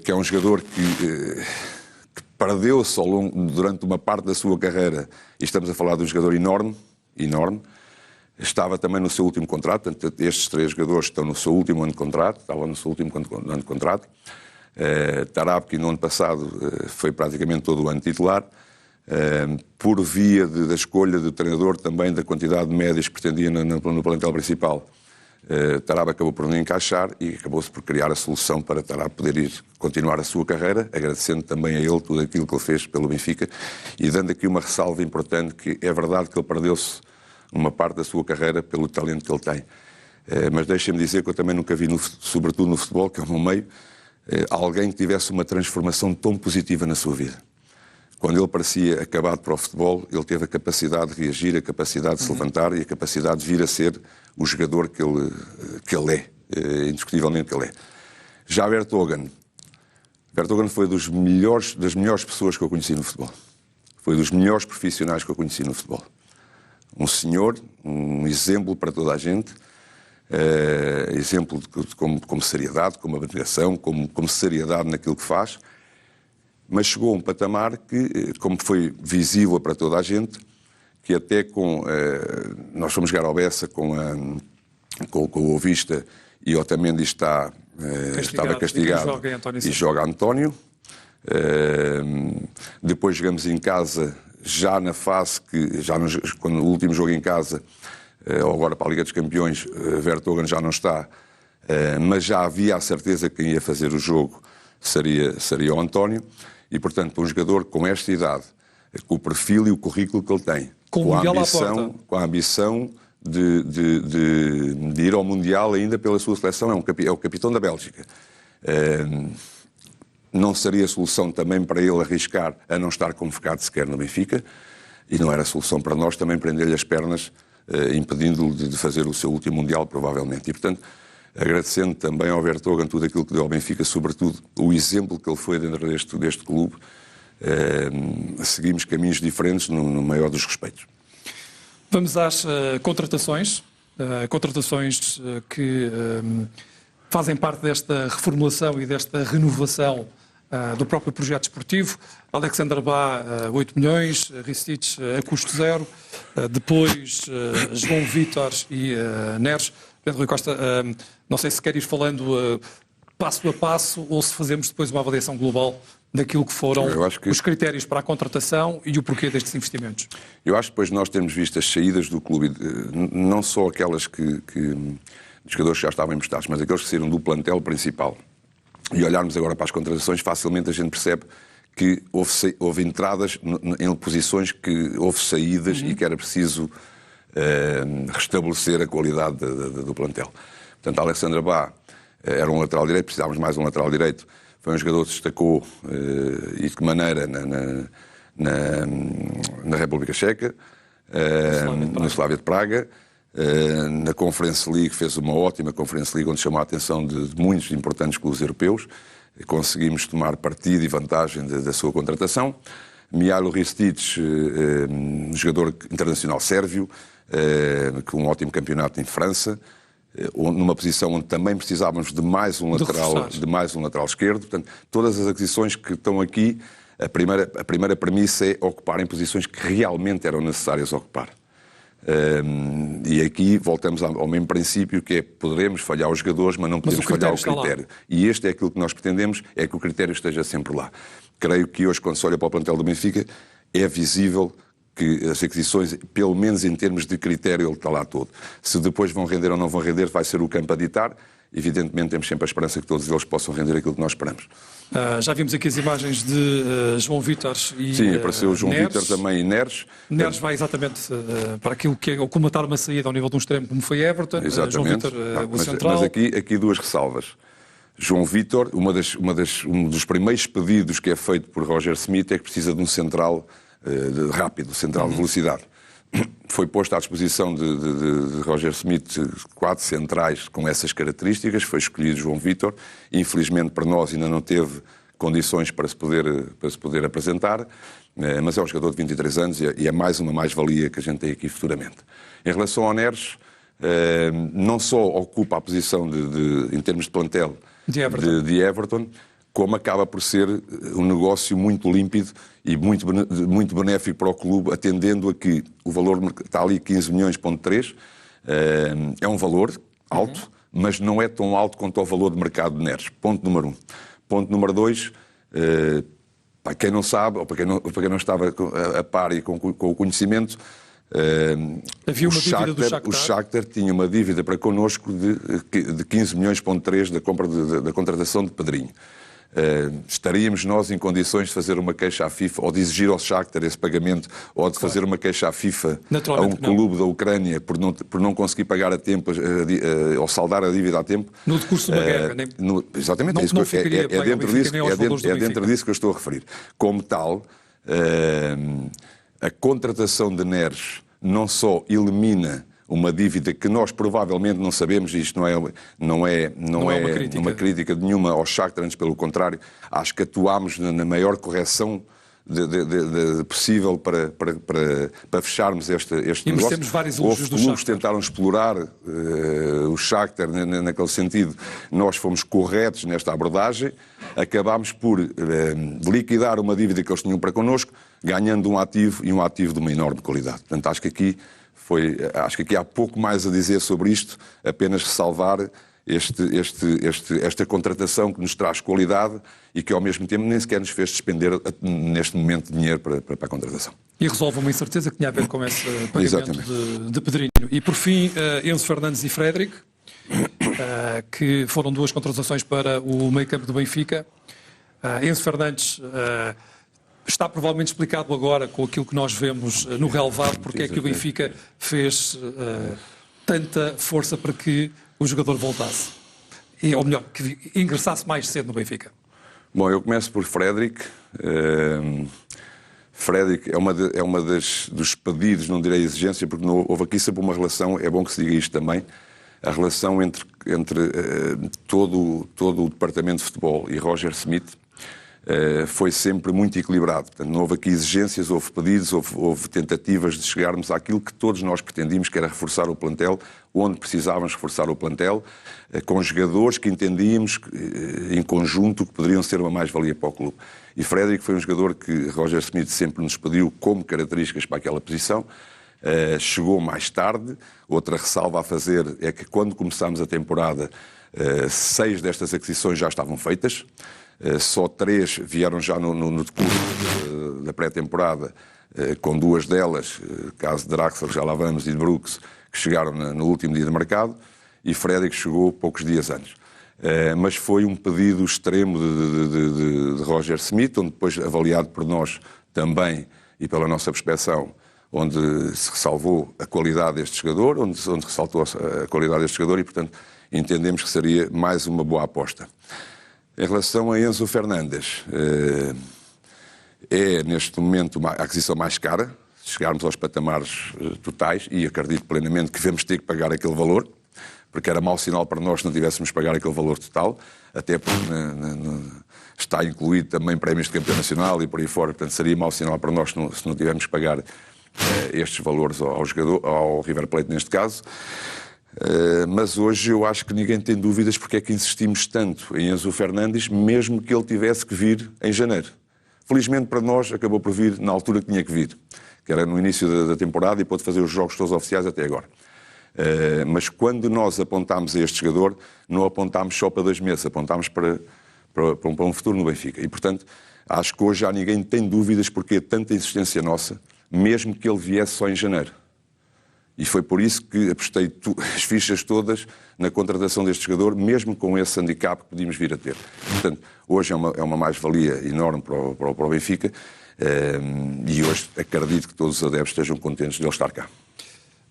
que é um jogador que perdeu-se durante uma parte da sua carreira, e estamos a falar de um jogador enorme, estava também no seu último contrato. Portanto, estes 3 jogadores estão no seu último ano de contrato, estavam no seu último ano de contrato. Taarabt, que no ano passado foi praticamente todo o ano titular, por via da escolha do treinador, também da quantidade de médias que pretendia no plantel principal. Taarabt acabou por não encaixar e acabou-se por criar a solução para Taarabt poder continuar a sua carreira, agradecendo também a ele tudo aquilo que ele fez pelo Benfica, e dando aqui uma ressalva importante, que é verdade que ele perdeu-se uma parte da sua carreira pelo talento que ele tem. Mas deixem-me dizer que eu também nunca vi, sobretudo no futebol, que é o meu meio, alguém que tivesse uma transformação tão positiva na sua vida. Quando ele parecia acabado para o futebol, ele teve a capacidade de reagir, a capacidade de se levantar e a capacidade de vir a ser o jogador que ele é, indiscutivelmente ele é. Já Vertonghen foi das melhores pessoas que eu conheci no futebol. Foi dos melhores profissionais que eu conheci no futebol. Um senhor, um exemplo para toda a gente, exemplo como seriedade, como abnegação, como seriedade naquilo que faz, mas chegou a um patamar que, como foi visível para toda a gente, que até nós fomos jogar ao Bessa com o Ovista, e Otamendi estava castigado e joga António. Depois jogamos em casa, já na fase quando o último jogo em casa, ou agora para a Liga dos Campeões, Vertonghen já não está, mas já havia a certeza que quem ia fazer o jogo seria o António. E, portanto, um jogador com esta idade, com o perfil e o currículo que ele tem, com a ambição de ir ao Mundial ainda pela sua seleção, é o capitão da Bélgica. Não seria solução também para ele arriscar a não estar convocado sequer no Benfica, e não era solução para nós também prender-lhe as pernas, impedindo-o de fazer o seu último Mundial, provavelmente. E, portanto, agradecendo também ao Vertonghen tudo aquilo que deu ao Benfica, sobretudo o exemplo que ele foi dentro deste clube, seguimos caminhos diferentes no maior dos respeitos. Vamos às contratações que fazem parte desta reformulação e desta renovação do próprio projeto esportivo. Alexander Bá, 8 milhões, Ristich a custo zero, depois João Vítor e Neres. Pedro Rui Costa, não sei se quer ir falando passo a passo ou se fazemos depois uma avaliação global daquilo que foram os critérios para a contratação e o porquê destes investimentos? Eu acho que depois nós temos visto as saídas do clube, não só aquelas que os jogadores que já estavam emprestados, mas aqueles que saíram do plantel principal. E olharmos agora para as contratações, facilmente a gente percebe que houve entradas em posições que houve saídas e que era preciso restabelecer a qualidade do plantel. Portanto, Alexandre Bá era um lateral direito, precisávamos mais um lateral direito. Foi um jogador que se destacou, e de que maneira, na República Checa, no Slavia de Praga. Na Conference League fez uma ótima Conference League onde chamou a atenção de muitos importantes clubes europeus. Conseguimos tomar partido e vantagem da sua contratação. Mihailo Ristic, um jogador internacional sérvio, com um ótimo campeonato em França, numa posição onde também precisávamos de mais um lateral esquerdo. Portanto, todas as aquisições que estão aqui, a primeira premissa é ocupar em posições que realmente eram necessárias ocupar. E aqui voltamos ao mesmo princípio, que é: poderemos falhar os jogadores, mas não podemos falhar o critério. E este é aquilo que nós pretendemos, é que o critério esteja sempre lá. Creio que hoje, quando se olha para o plantel do Benfica, é visível que as aquisições, pelo menos em termos de critério, ele está lá todo. Se depois vão render ou não vão render, vai ser o campo a ditar. Evidentemente temos sempre a esperança que todos eles possam render aquilo que nós esperamos. Já vimos aqui as imagens de João Vítor e Sim, apareceu o João Vítor também e Neres. Neres vai exatamente para aquilo que é o comatar uma saída ao nível de um extremo, como foi Everton. Exatamente. João Vítor, o central. Mas aqui duas ressalvas. João Vítor, um dos primeiros pedidos que é feito por Roger Smith é que precisa de um central rápido, central de velocidade. Foi posto à disposição de Roger Smith 4 centrais com essas características. Foi escolhido João Vítor. Infelizmente para nós ainda não teve condições para se poder apresentar, mas é um jogador de 23 anos e é mais uma mais-valia que a gente tem aqui futuramente. Em relação ao Neres, não só ocupa a posição em termos de plantel de Everton, como acaba por ser um negócio muito límpido e muito benéfico para o clube, atendendo a que o valor está ali 15 milhões,3, é um valor alto, mas não é tão alto quanto ao valor de mercado de Neres. Ponto número 1. Ponto número 2, para quem não sabe, ou para quem não estava a par e com o conhecimento, havia uma dívida do Shakhtar. O Shakhtar tinha uma dívida para connosco de 15 milhões,3 da contratação de Pedrinho. Estaríamos nós em condições de fazer uma queixa à FIFA ou de exigir ao Shakhtar esse pagamento ou de fazer uma queixa à FIFA a um clube da Ucrânia por não conseguir pagar a tempo ou saldar a dívida a tempo? No decurso de uma guerra, né? Exatamente, é dentro disso que eu estou a referir. Como tal, a contratação de Neres não só elimina uma dívida que nós provavelmente não sabemos, e isto não é uma crítica nenhuma ao Shakhtar, antes pelo contrário, acho que atuámos na maior correção possível para fecharmos este negócio. Temos vários elogios do clubes Shakhtar. Tentaram explorar o Shakhtar naquele sentido. Nós fomos corretos nesta abordagem, acabámos por liquidar uma dívida que eles tinham para connosco, ganhando um ativo, e um ativo de uma enorme qualidade. Portanto, acho que aqui há pouco mais a dizer sobre isto, apenas salvar esta contratação que nos traz qualidade e que ao mesmo tempo nem sequer nos fez despender neste momento dinheiro para a contratação. E resolve uma incerteza que tinha a ver com esse pagamento de Pedrinho. E por fim, Enzo Fernandes e Frédric, que foram duas contratações para o meio-campo do Benfica. Enzo Fernandes está provavelmente explicado agora com aquilo que nós vemos no relevado, porque é que o Benfica fez tanta força para que o jogador voltasse. Ou melhor, que ingressasse mais cedo no Benfica. Bom, eu começo por Frédric. Frédric é uma dos pedidos, não direi exigência, porque não houve aqui sempre uma relação, é bom que se diga isto também, a relação entre todo o departamento de futebol e Roger Smith foi sempre muito equilibrado. Portanto, não houve aqui exigências, houve pedidos, houve tentativas de chegarmos àquilo que todos nós pretendíamos, que era reforçar o plantel, onde precisávamos reforçar o plantel, com jogadores que entendíamos em conjunto que poderiam ser uma mais-valia para o clube. E Frédric foi um jogador que Roger Smith sempre nos pediu como características para aquela posição. Chegou mais tarde. Outra ressalva a fazer é que quando começámos a temporada, 6 destas aquisições já estavam feitas. Só 3 vieram já no decurso da pré-temporada, com 2 delas, caso de Draxler, já lá vamos, e de Brooks, que chegaram no último dia de mercado, e Freddy, que chegou poucos dias antes. Mas foi um pedido extremo de Roger Smith, onde depois, avaliado por nós também e pela nossa perspeção, onde se ressalvou a qualidade deste jogador, onde ressaltou a qualidade deste jogador e, portanto, entendemos que seria mais uma boa aposta. Em relação a Enzo Fernandes, é neste momento a aquisição mais cara, se chegarmos aos patamares totais, e acredito plenamente que vamos ter que pagar aquele valor, porque era mau sinal para nós se não tivéssemos que pagar aquele valor total, até porque está incluído também prémios de campeão nacional e por aí fora, portanto seria mau sinal para nós se não tivermos que pagar estes valores ao River Plate neste caso. Mas hoje eu acho que ninguém tem dúvidas porque é que insistimos tanto em Enzo Fernandes, mesmo que ele tivesse que vir em janeiro. Felizmente para nós acabou por vir na altura que tinha que vir, que era no início da temporada e pôde fazer os jogos todos oficiais até agora. Mas quando nós apontámos a este jogador, não apontámos só para 2 meses, apontámos para um futuro no Benfica. E, portanto, acho que hoje já ninguém tem dúvidas porque tanta insistência nossa, mesmo que ele viesse só em janeiro. E foi por isso que apostei as fichas todas na contratação deste jogador, mesmo com esse handicap que podíamos vir a ter. Portanto, hoje é uma mais-valia enorme para o Benfica e hoje acredito que todos os adeptos estejam contentes de ele estar cá.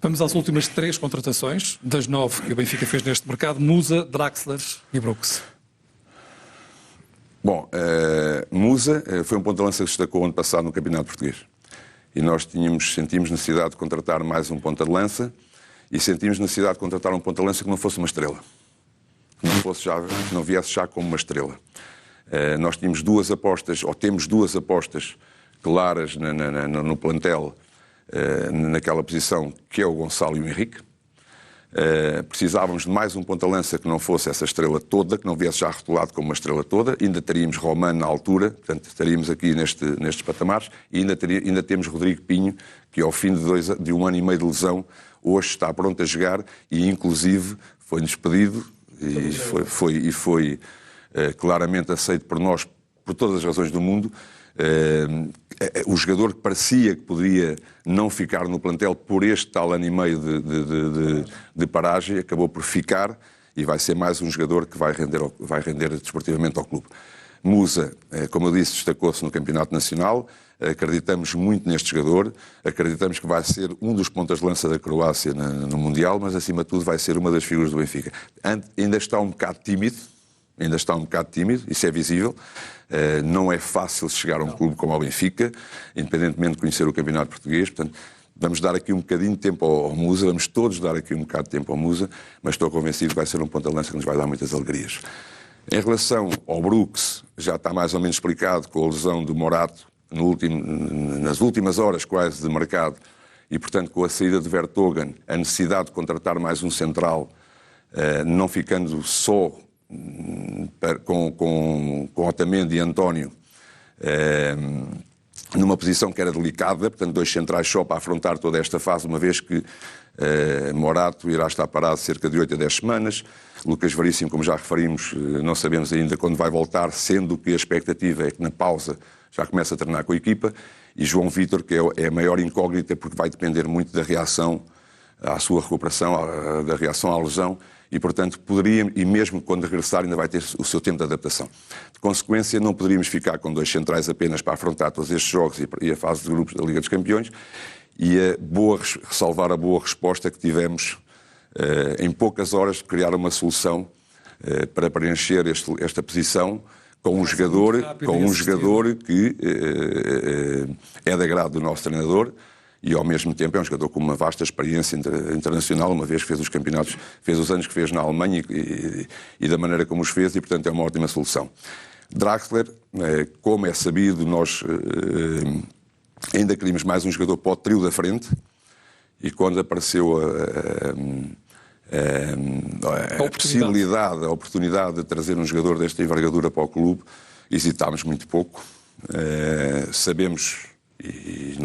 Vamos às últimas 3 contratações, das 9 que o Benfica fez neste mercado: Musa, Draxler e Brooks. Bom, Musa foi um ponta-lança que se destacou ano passado no Campeonato Português. E nós sentimos necessidade de contratar mais um ponta-lança e sentimos necessidade de contratar um ponta-lança que não fosse uma estrela. Que não viesse já como uma estrela. Nós tínhamos 2 apostas, ou temos 2 apostas claras no plantel, naquela posição, que é o Gonçalo e o Henrique. Precisávamos de mais um ponta-lança que não fosse essa estrela toda, que não viesse já rotulado como uma estrela toda. Ainda teríamos Romano na altura, portanto estaríamos aqui nestes patamares, e ainda temos Rodrigo Pinho, que ao fim de 1 ano e meio de lesão, hoje está pronto a jogar e inclusive foi despedido e foi claramente aceito por nós, por todas as razões do mundo. O jogador que parecia que podia não ficar no plantel por este tal ano e meio de paragem, acabou por ficar e vai ser mais um jogador que vai render desportivamente ao clube. Musa, como eu disse, destacou-se no Campeonato Nacional. Acreditamos muito neste jogador, acreditamos que vai ser um dos pontas de lança da Croácia no Mundial, mas acima de tudo vai ser uma das figuras do Benfica. Ainda está um bocado tímido, isso é visível. Não é fácil chegar a um clube como o Benfica, independentemente de conhecer o Campeonato Português. Portanto, vamos dar aqui um bocadinho de tempo ao Musa, vamos todos dar aqui um bocado de tempo ao Musa, mas estou convencido que vai ser um ponta-lança que nos vai dar muitas alegrias. Em relação ao Brooks, já está mais ou menos explicado com a lesão do Morato nas últimas horas quase de mercado e, portanto, com a saída de Vertonghen, a necessidade de contratar mais um central, não ficando só com Otamendi e António numa posição que era delicada, portanto 2 centrais só para afrontar toda esta fase, uma vez que Morato irá estar parado cerca de 8 a 10 semanas. Lucas Veríssimo, como já referimos, não sabemos ainda quando vai voltar, sendo que a expectativa é que na pausa já comece a treinar com a equipa, e João Vítor, que é a maior incógnita, porque vai depender muito da reação à sua recuperação, da reação à lesão, e, portanto, e mesmo quando regressar, ainda vai ter o seu tempo de adaptação. De consequência, não poderíamos ficar com 2 centrais apenas para afrontar todos estes jogos e a fase de grupos da Liga dos Campeões, e ressalvar a boa resposta que tivemos em poucas horas de criar uma solução para preencher esta posição com um jogador que é de agrado do nosso treinador, e ao mesmo tempo é um jogador com uma vasta experiência internacional, uma vez que fez os campeonatos, fez os anos que fez na Alemanha e da maneira como os fez, e portanto é uma ótima solução. Draxler, como é sabido, nós ainda queríamos mais um jogador para o trio da frente, e quando apareceu a oportunidade de trazer um jogador desta envergadura para o clube, hesitámos muito pouco. Sabemos, e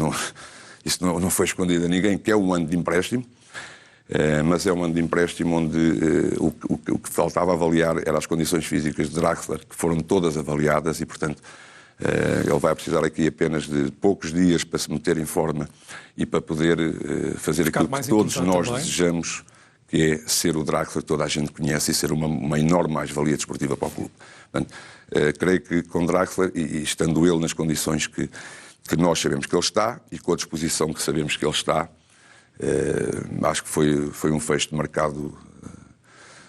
isso não foi escondido a ninguém, que é um ano de empréstimo. Mas é um ano de empréstimo onde o que faltava avaliar eram as condições físicas de Draxler, que foram todas avaliadas e, portanto, ele vai precisar aqui apenas de poucos dias para se meter em forma e para poder fazer aquilo que todos nós desejamos, que é ser o Draxler que toda a gente conhece e ser uma enorme mais-valia desportiva para o clube. Portanto, creio que com Draxler, e estando ele nas condições que nós sabemos que ele está e com a disposição que sabemos que ele está, acho que foi um fecho de mercado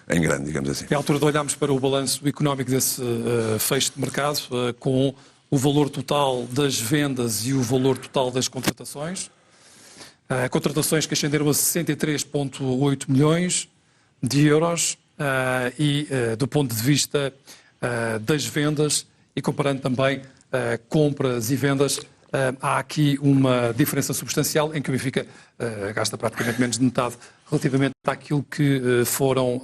em grande, digamos assim. É a altura de olharmos para o balanço económico desse fecho de mercado, com o valor total das vendas e o valor total das contratações. Contratações que ascenderam a 63,8 milhões de euros e, do ponto de vista das vendas e comparando também compras e vendas, há aqui uma diferença substancial em que o Benfica gasta praticamente menos de metade relativamente àquilo que foram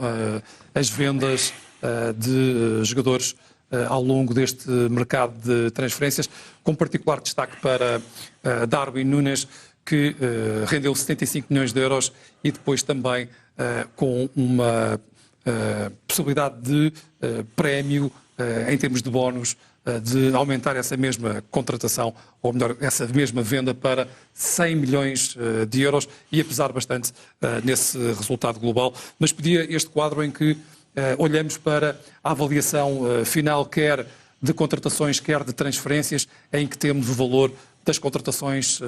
as vendas de jogadores ao longo deste mercado de transferências, com particular destaque para Darwin Núñez, que rendeu 75 milhões de euros e depois também com uma possibilidade de prémio em termos de bónus, de aumentar essa mesma contratação, ou melhor, essa mesma venda para 100 milhões de euros e a pesar bastante nesse resultado global. Mas pedia este quadro em que olhamos para a avaliação final, quer de contratações, quer de transferências, em que temos o valor das contratações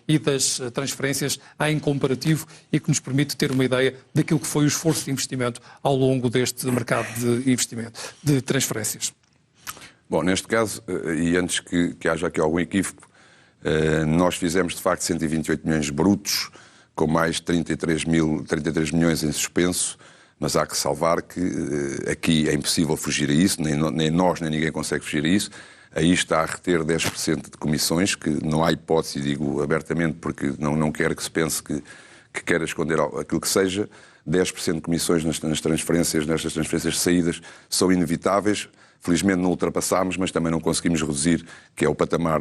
e das transferências em comparativo e que nos permite ter uma ideia daquilo que foi o esforço de investimento ao longo deste mercado de investimento, de transferências. Bom, neste caso, e antes que haja aqui algum equívoco, nós fizemos de facto 128 milhões brutos, com mais 33 milhões em suspenso, mas há que salvar que aqui é impossível fugir a isso, nem nós nem ninguém consegue fugir a isso. Aí está a reter 10% de comissões, que não há hipótese, digo abertamente, porque não quero que se pense que queira esconder aquilo que seja. 10% de comissões nestas transferências de saídas são inevitáveis. Felizmente não ultrapassámos, mas também não conseguimos reduzir, que é o patamar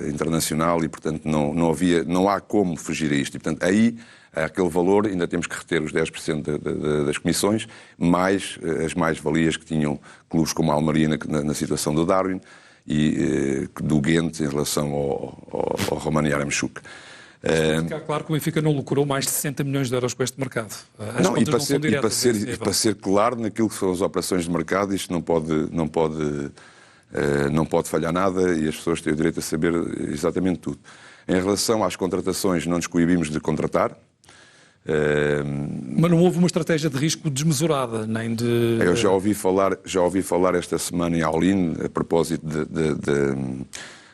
internacional, e portanto não há como fugir a isto. E portanto aí, aquele valor, ainda temos que reter os 10% das comissões, mais as mais-valias que tinham clubes como a Almeria na situação do Darwin, e do Ghent em relação ao Romani Yaramchuk. Fica claro que o Benfica não lucrou mais de 60 milhões de euros com este mercado. Para ser claro naquilo que são as operações de mercado, isto não pode falhar nada e as pessoas têm o direito a saber exatamente tudo. Em relação às contratações, não nos coibimos de contratar. Mas não houve uma estratégia de risco desmesurada, nem de... Eu já ouvi falar esta semana em Aulin, a propósito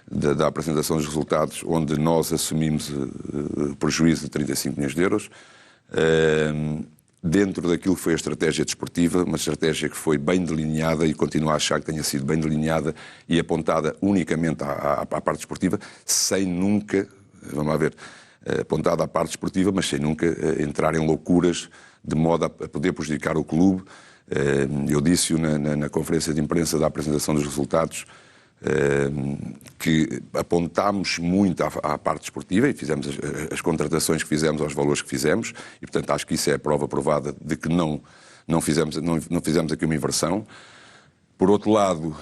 da apresentação dos resultados, onde nós assumimos prejuízo de 35 milhões de euros, dentro daquilo que foi a estratégia desportiva, uma estratégia que foi bem delineada e continuo a achar que tenha sido bem delineada e apontada unicamente à parte desportiva, sem nunca, vamos lá ver, apontada à parte desportiva, mas sem nunca entrar em loucuras de modo a poder prejudicar o clube. Eu disse-o na conferência de imprensa da apresentação dos resultados, que apontámos muito à parte desportiva e fizemos as contratações que fizemos aos valores que fizemos e, portanto, acho que isso é a prova provada de que não fizemos aqui uma inversão. Por outro lado,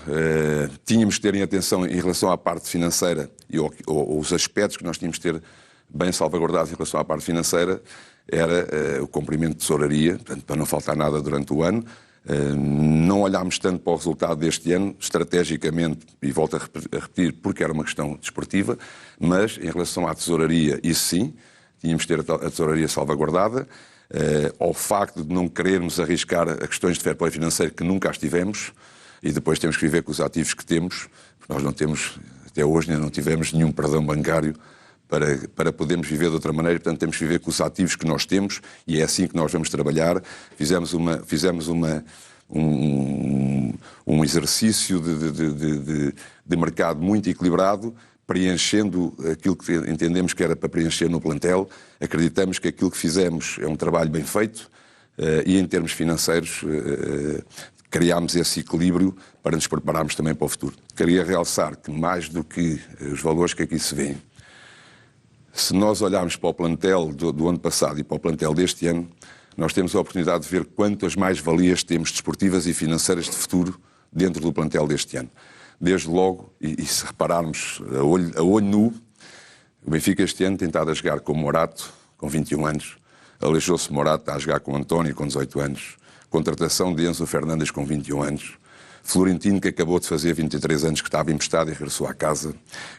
tínhamos de ter em atenção em relação à parte financeira e os aspectos que nós tínhamos de ter bem salvaguardados em relação à parte financeira era o cumprimento de tesouraria, portanto, para não faltar nada durante o ano. Não olhámos tanto para o resultado deste ano, estrategicamente, e volto a repetir, porque era uma questão desportiva, mas em relação à tesouraria, isso sim, tínhamos de ter a tesouraria salvaguardada. Ao facto de não querermos arriscar a questões de fair play financeiro que nunca as tivemos, e depois temos que viver com os ativos que temos, porque nós não temos, até hoje, ainda não tivemos nenhum perdão bancário para podermos viver de outra maneira, portanto temos que viver com os ativos que nós temos e é assim que nós vamos trabalhar. Fizemos um exercício de mercado muito equilibrado, preenchendo aquilo que entendemos que era para preencher no plantel. Acreditamos que aquilo que fizemos é um trabalho bem feito e em termos financeiros criámos esse equilíbrio para nos prepararmos também para o futuro. Queria realçar que mais do que os valores que aqui se vêem, Se nós olharmos para o plantel do ano passado e para o plantel deste ano, nós temos a oportunidade de ver quantas mais-valias temos desportivas e financeiras de futuro dentro do plantel deste ano. Desde logo, e se repararmos a olho nu, o Benfica este ano tem estado a jogar com Morato, com 21 anos, aleijou-se Morato, está a jogar com António, com 18 anos, contratação de Enzo Fernandes, com 21 anos, Florentino, que acabou de fazer 23 anos, que estava emprestado e regressou à casa,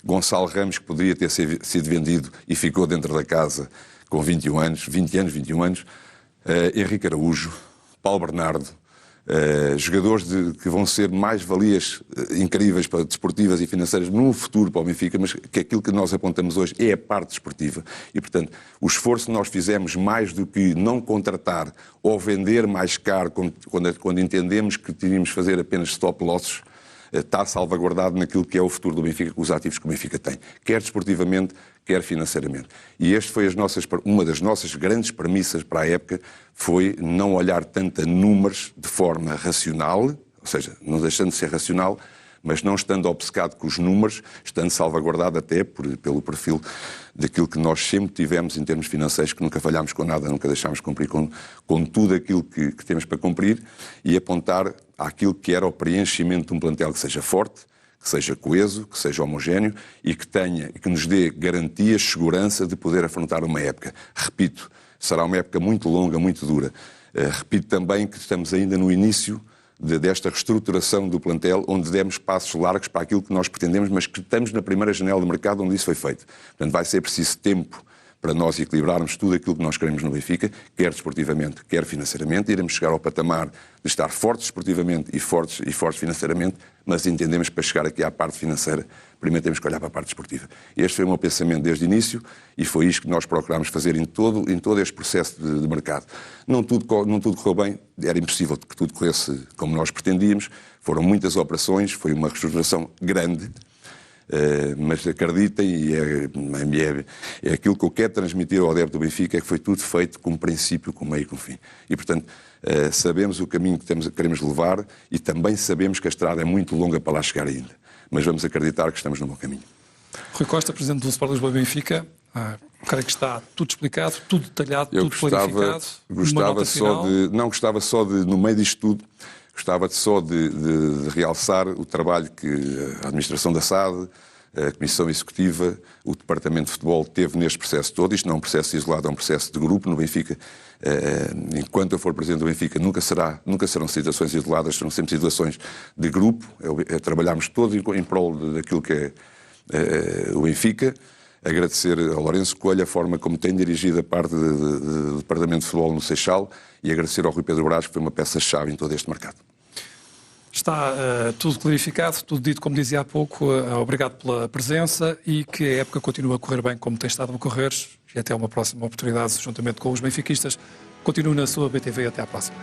Gonçalo Ramos, que poderia ter sido vendido e ficou dentro da casa com 21 anos, Henrique Araújo, Paulo Bernardo, jogadores que vão ser mais-valias incríveis para desportivas e financeiras no futuro para o Benfica, mas que aquilo que nós apontamos hoje é a parte desportiva. E, portanto, o esforço que nós fizemos, mais do que não contratar ou vender mais caro, quando entendemos que teríamos de fazer apenas stop losses, está salvaguardado naquilo que é o futuro do Benfica, com os ativos que o Benfica tem, quer desportivamente, quer financeiramente. E este foi uma das nossas grandes premissas para a época, foi não olhar tanto a números de forma racional, ou seja, não deixando de ser racional, mas não estando obcecado com os números, estando salvaguardado até pelo perfil daquilo que nós sempre tivemos em termos financeiros, que nunca falhámos com nada, nunca deixámos de cumprir com tudo aquilo que temos para cumprir, e apontar àquilo que era o preenchimento de um plantel que seja forte, que seja coeso, que seja homogéneo e que nos dê garantias, segurança de poder afrontar uma época. Repito, será uma época muito longa, muito dura. Repito também que estamos ainda no início desta reestruturação do plantel, onde demos passos largos para aquilo que nós pretendemos, mas que estamos na primeira janela de mercado onde isso foi feito. Portanto, vai ser preciso tempo para nós equilibrarmos tudo aquilo que nós queremos no Benfica, quer desportivamente, quer financeiramente. Iremos chegar ao patamar de estar fortes desportivamente e fortes financeiramente, mas entendemos que para chegar aqui à parte financeira, primeiro temos que olhar para a parte desportiva. Este foi o meu pensamento desde o início e foi isto que nós procurámos fazer em todo este processo de mercado. Não tudo correu bem, era impossível que tudo corresse como nós pretendíamos, foram muitas operações, foi uma reestruturação grande, mas acreditem, e é aquilo que eu quero transmitir ao adepto do Benfica, é que foi tudo feito com princípio, com meio e com fim. E, portanto, sabemos o caminho que queremos levar e também sabemos que a estrada é muito longa para lá chegar ainda. Mas vamos acreditar que estamos no bom caminho. Rui Costa, Presidente do Sport Lisboa e Benfica, creio que está tudo explicado, tudo detalhado, tudo clarificado. Gostava só de, no meio disto tudo, gostava só de realçar o trabalho que a administração da SAD, a Comissão Executiva, o Departamento de Futebol teve neste processo todo. Isto não é um processo isolado, é um processo de grupo no Benfica. Enquanto eu for Presidente do Benfica, nunca serão situações isoladas, serão sempre situações de grupo. Trabalhamos todos em prol daquilo que é o Benfica. Agradecer ao Lourenço Coelho a forma como tem dirigido a parte do Departamento de Futebol no Seixal e agradecer ao Rui Pedro Brás, que foi uma peça-chave em todo este mercado. Está tudo clarificado, tudo dito, como dizia há pouco. Obrigado pela presença e que a época continue a correr bem como tem estado a correr. E até uma próxima oportunidade, juntamente com os benfiquistas. Continue na sua BTV. Até à próxima.